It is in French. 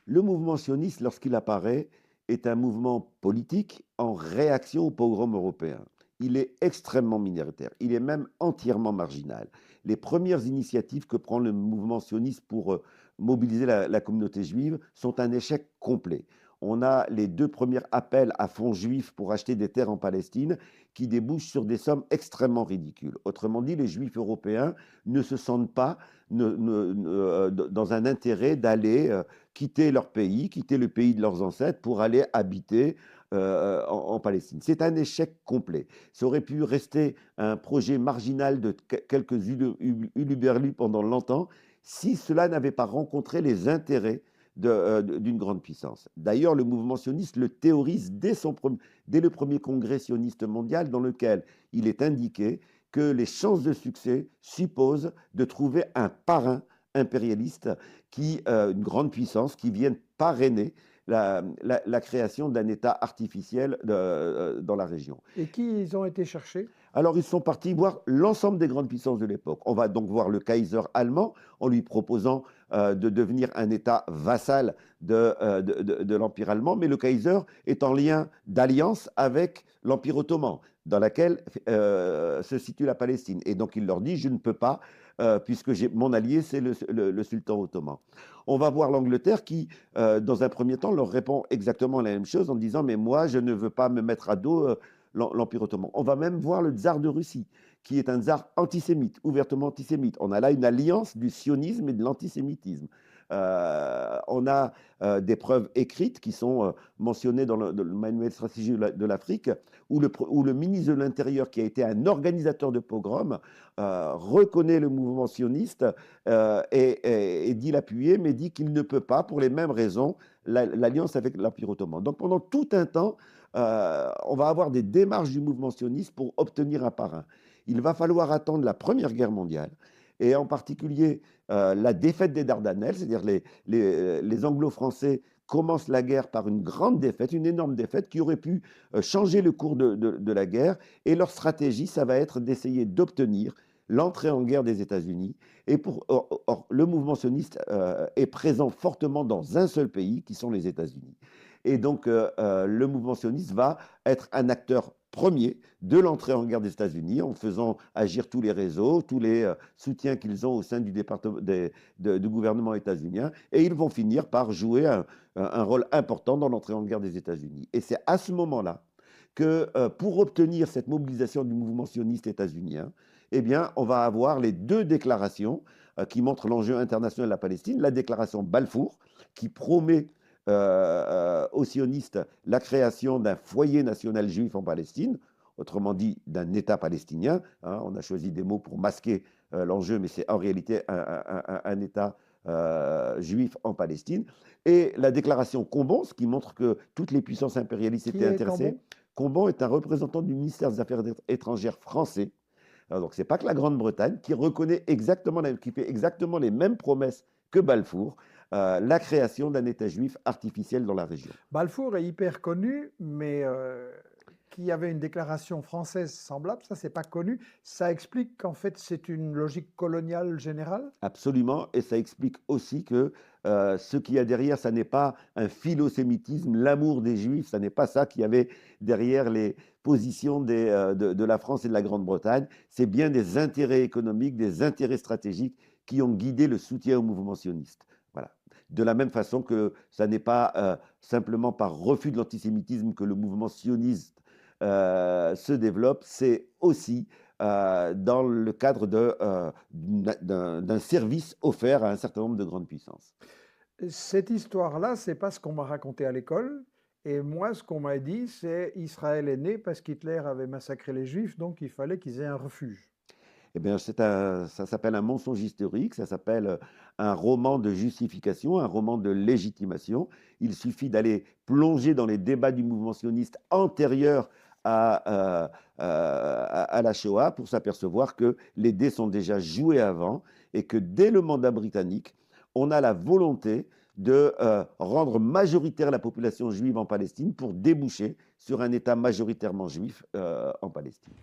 Le mouvement sioniste, lorsqu'il apparaît, est un mouvement politique en réaction au pogrom européen. Il est extrêmement minoritaire, il est même entièrement marginal. Les premières initiatives que prend le mouvement sioniste pour mobiliser la communauté juive sont un échec complet. On a les deux premiers appels à fonds juifs pour acheter des terres en Palestine qui débouchent sur des sommes extrêmement ridicules. Autrement dit, les juifs européens ne se sentent pas dans un intérêt d'aller quitter leur pays, quitter le pays de leurs ancêtres pour aller habiter en Palestine. C'est un échec complet. Ça aurait pu rester un projet marginal de quelques uluberlus pendant longtemps si cela n'avait pas rencontré les intérêts d'une grande puissance. D'ailleurs, le mouvement sioniste le théorise dès le premier congrès sioniste mondial dans lequel il est indiqué que les chances de succès supposent de trouver un parrain impérialiste, une grande puissance qui vienne parrainer la création d'un État artificiel dans la région. Et qui ils ont été chercher? Alors ils sont partis voir l'ensemble des grandes puissances de l'époque. On va donc voir le Kaiser allemand en lui proposant de devenir un État vassal de l'Empire allemand, mais le Kaiser est en lien d'alliance avec l'Empire ottoman, dans laquelle se situe la Palestine. Et donc il leur dit, je ne peux pas, puisque mon allié, c'est le sultan ottoman. On va voir l'Angleterre qui, dans un premier temps, leur répond exactement la même chose en disant, mais moi, je ne veux pas me mettre à dos l'Empire ottoman. On va même voir le tsar de Russie, qui est un tsar antisémite, ouvertement antisémite. On a là une alliance du sionisme et de l'antisémitisme. On a des preuves écrites qui sont mentionnées dans le manuel stratégique de l'Afrique, où le ministre de l'Intérieur, qui a été un organisateur de pogroms, reconnaît le mouvement sioniste et dit l'appuyer, mais dit qu'il ne peut pas, pour les mêmes raisons, l'alliance avec l'Empire ottoman. Donc pendant tout un temps, on va avoir des démarches du mouvement sioniste pour obtenir un parrain. Il va falloir attendre la Première Guerre mondiale, et en particulier la défaite des Dardanelles, c'est-à-dire les Anglo-Français commencent la guerre par une grande défaite, une énorme défaite qui aurait pu changer le cours de la guerre, et leur stratégie, ça va être d'essayer d'obtenir l'entrée en guerre des États-Unis. Or, le mouvement sioniste est présent fortement dans un seul pays, qui sont les États-Unis. Et donc, le mouvement sioniste va être un acteur premier de l'entrée en guerre des États-Unis en faisant agir tous les réseaux, tous les soutiens qu'ils ont au sein du gouvernement états-unien. Et ils vont finir par jouer un rôle important dans l'entrée en guerre des États-Unis. Et c'est à ce moment-là que pour obtenir cette mobilisation du mouvement sioniste états-unien, eh bien, on va avoir les deux déclarations qui montrent l'enjeu international de la Palestine. La déclaration Balfour, qui promet aux sionistes la création d'un foyer national juif en Palestine, autrement dit d'un État palestinien. Hein, on a choisi des mots pour masquer l'enjeu, mais c'est en réalité un État juif en Palestine. Et la déclaration Combon, ce qui montre que toutes les puissances impérialistes étaient intéressées. Combon est un représentant du ministère des Affaires étrangères français. Alors, donc, ce n'est pas que la Grande-Bretagne qui reconnaît exactement, qui fait exactement les mêmes promesses que Balfour, la création d'un État juif artificiel dans la région. Balfour est hyper connu, mais qu'il y avait une déclaration française semblable, ça, c'est pas connu. Ça explique qu'en fait, c'est une logique coloniale générale? Absolument, et ça explique aussi que ce qu'il y a derrière, ça n'est pas un philosémitisme, l'amour des Juifs, ça n'est pas ça qu'il y avait derrière les positions de la France et de la Grande-Bretagne, c'est bien des intérêts économiques, des intérêts stratégiques qui ont guidé le soutien au mouvement sioniste. Voilà. De la même façon que ça n'est pas simplement par refus de l'antisémitisme que le mouvement sioniste se développe, c'est aussi dans le cadre d'un service offert à un certain nombre de grandes puissances. Cette histoire-là, c'est pas ce qu'on m'a raconté à l'école. Et moi, ce qu'on m'a dit, c'est Israël est né parce qu'Hitler avait massacré les Juifs, donc il fallait qu'ils aient un refuge. Eh bien, ça s'appelle un mensonge historique, ça s'appelle un roman de justification, un roman de légitimation. Il suffit d'aller plonger dans les débats du mouvement sioniste antérieur à la Shoah pour s'apercevoir que les dés sont déjà joués avant et que dès le mandat britannique, on a la volonté de rendre majoritaire la population juive en Palestine pour déboucher sur un État majoritairement juif en Palestine.